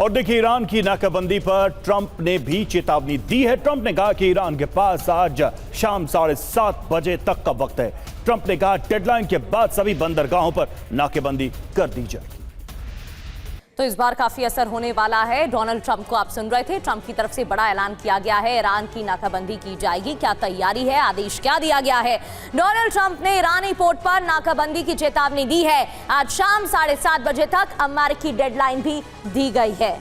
और देखिए, ईरान की नाकाबंदी पर ट्रंप ने भी चेतावनी दी है। ट्रंप ने कहा कि ईरान के पास आज शाम 7:30 बजे तक का वक्त है। ट्रंप ने कहा डेडलाइन के बाद सभी बंदरगाहों पर नाकेबंदी कर दी जाएगी। तो इस बार काफी असर होने वाला है। डोनाल्ड ट्रंप को आप सुन रहे थे। ट्रंप की तरफ से बड़ा ऐलान किया गया है, ईरान की नाकाबंदी की जाएगी। क्या तैयारी है, आदेश क्या दिया गया है? डोनाल्ड ट्रंप ने ईरानी पोर्ट पर नाकाबंदी की चेतावनी दी है। आज शाम 7:30 बजे तक अमेरिकी डेडलाइन भी दी गई है।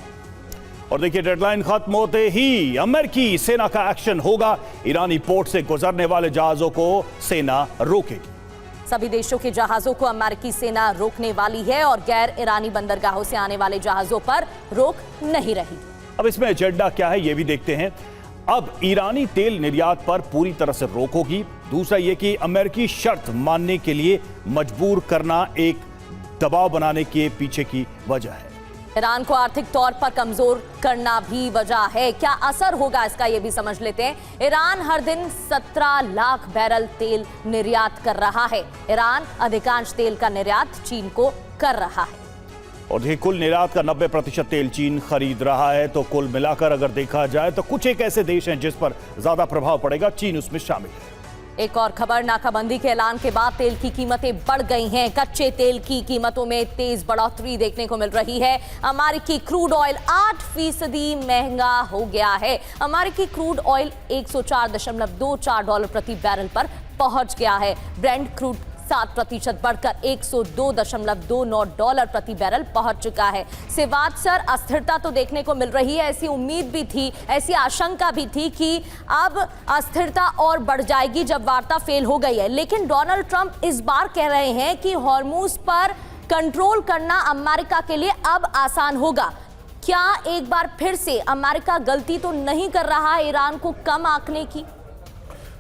और देखिए, डेडलाइन खत्म होते ही अमेरिकी सेना का एक्शन होगा। ईरानी पोर्ट से गुजरने वाले जहाजों को सेना रोकेगी। सभी देशों के जहाजों को अमेरिकी सेना रोकने वाली है और गैर ईरानी बंदरगाहों से आने वाले जहाजों पर रोक नहीं रहेगी। अब इसमें एजेंडा क्या है, ये भी देखते हैं। अब ईरानी तेल निर्यात पर पूरी तरह से रोक होगी। दूसरा ये कि अमेरिकी शर्त मानने के लिए मजबूर करना एक दबाव बनाने के पीछे की वजह है। ईरान को आर्थिक तौर पर कमजोर करना भी वजह है। क्या असर होगा इसका, ये भी समझ लेते हैं। ईरान हर दिन 17 लाख बैरल तेल निर्यात कर रहा है। ईरान अधिकांश तेल का निर्यात चीन को कर रहा है। और ये कुल निर्यात का 90% तेल चीन खरीद रहा है। तो कुल मिलाकर अगर देखा जाए तो कुछ एक ऐसे देश हैं जिस पर ज्यादा प्रभाव पड़ेगा, चीन उसमें शामिल है। एक और खबर, नाकाबंदी के ऐलान के बाद तेल की कीमतें बढ़ गई हैं। कच्चे तेल की कीमतों में तेज बढ़ोतरी देखने को मिल रही है। अमेरिकी क्रूड ऑयल 8% महंगा हो गया है। अमेरिकी क्रूड ऑयल $104.24 प्रति बैरल पर पहुंच गया है। ब्रेंट क्रूड 7% बढ़कर $102.29 प्रति बैरल पहुंच चुका है। सेवात्सर अस्थिरता तो देखने को मिल रही है। ऐसी उम्मीद भी थी, ऐसी आशंका भी थी कि अब अस्थिरता और बढ़ जाएगी जब वार्ता फेल हो गई है। लेकिन डोनाल्ड ट्रंप इस बार कह रहे हैं कि हॉर्मुज पर कंट्रोल करना अमेरिका के लिए अब आसान होगा। क्या एक बार फिर से अमेरिका गलती तो नहीं कर रहा है ईरान को कम आंकने की?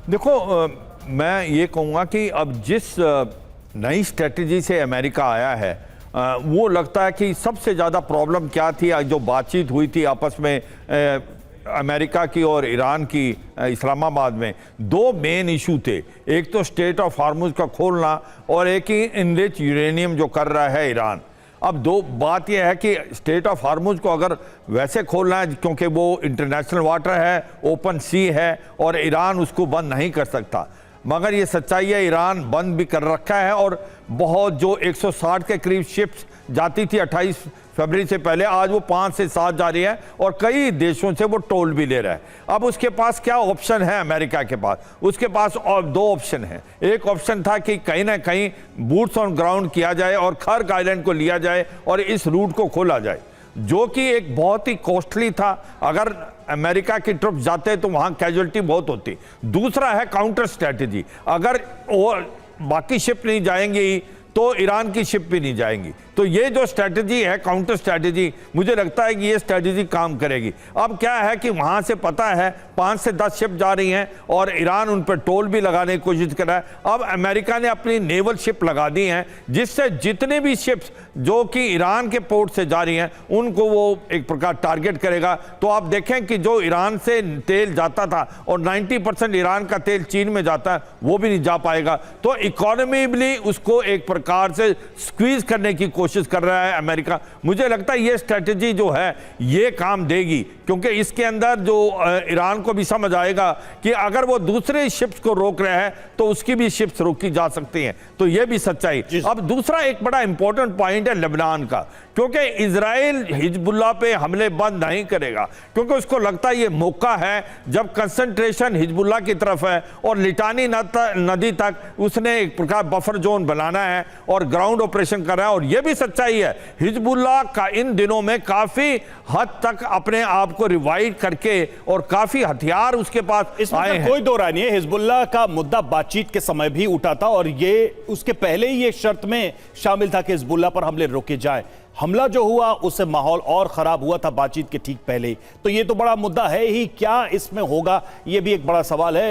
देखो, मैं ये कहूँगा कि अब जिस नई स्ट्रेटजी से अमेरिका आया है, वो लगता है कि सबसे ज़्यादा प्रॉब्लम क्या थी, जो बातचीत हुई थी आपस में अमेरिका की और ईरान की इस्लामाबाद में, दो मेन इशू थे। एक तो स्टेट ऑफ हॉर्मुज का खोलना और एक ही इनरिच यूरेनियम जो कर रहा है ईरान। अब दो बात यह है कि स्टेट ऑफ हॉर्मुज को अगर वैसे खोलना है, क्योंकि वो इंटरनेशनल वाटर है, ओपन सी है और ईरान उसको बंद नहीं कर सकता। मगर ये सच्चाई है, ईरान बंद भी कर रखा है और बहुत जो 160 के करीब शिप्स जाती थी 28 फरवरी से पहले, आज वो 5 से 7 जा रही है और कई देशों से वो टोल भी ले रहा है। अब उसके पास क्या ऑप्शन है अमेरिका के पास? उसके पास और दो ऑप्शन है। एक ऑप्शन था कि कहीं ना कहीं बूट्स ऑन ग्राउंड किया जाए और खर्ग आइलैंड को लिया जाए और इस रूट को खोला जाए, जो कि एक बहुत ही कॉस्टली था। अगर अमेरिका की ट्रुप जाते तो वहां कैजुअलिटी बहुत होती। दूसरा है काउंटर स्ट्रेटजी। अगर वो बाकी शिप नहीं जाएंगी तो ईरान की शिप भी नहीं जाएंगी। तो ये जो स्ट्रेटजी है, काउंटर स्ट्रेटजी, मुझे लगता है कि ये स्ट्रेटजी काम करेगी। अब क्या है कि वहां से पता है 5 से 10 शिप जा रही हैं और ईरान उन पर टोल भी लगाने की कोशिश कर रहा है। अब अमेरिका ने अपनी नेवल शिप लगा दी हैं, जिससे जितने भी शिप्स जो कि ईरान के पोर्ट से जा रही हैं उनको वो एक प्रकार टारगेट करेगा। तो आप देखें कि जो ईरान से तेल जाता था और 90% ईरान का तेल चीन में जाता है, वो भी नहीं जा पाएगा। तो इकोनॉमिकली उसको एक प्रकार से स्क्वीज करने की कोशिश कर रहा है अमेरिका। मुझे लगता है ये स्ट्रेटजी जो है ये काम देगी, क्योंकि इसके अंदर जो ईरान को भी समझ आएगा कि अगर वो दूसरे शिप्स को रोक रहे हैं तो उसकी भी शिप्स रोकी जा सकती हैं। तो ये भी सच्चाई। अब दूसरा एक बड़ा इंपॉर्टेंट पॉइंट है लेबनान का, क्योंकि इजराइल हिजबुल्लाह पे हमले बंद नहीं करेगा, क्योंकि उसको लगता है ये मौका है जब कंसंट्रेशन हिजबुल्लाह की तरफ है और लिटानी नदी तक उसने एक प्रकार बफर जोन बनाना है और ग्राउंड ऑपरेशन कर रहा है। और यह भी सच्चाई है, हिजबुल्लाह का इन दिनों में काफी हद तक अपने आप को रिवाइव करके और काफी हथियार उसके पास आए हैं। कोई दो राय नहीं है। हिजबुल्लाह का मुद्दा बातचीत के समय भी उठा था और ये उसके पहले ही ये शर्त में शामिल था कि हिजबुल्लाह पर हमले रोके जाए। हमला जो हुआ उससे माहौल और खराब हुआ था बातचीत के ठीक पहले ही। तो ये तो बड़ा मुद्दा है ही। क्या इसमें होगा, ये भी एक बड़ा सवाल है।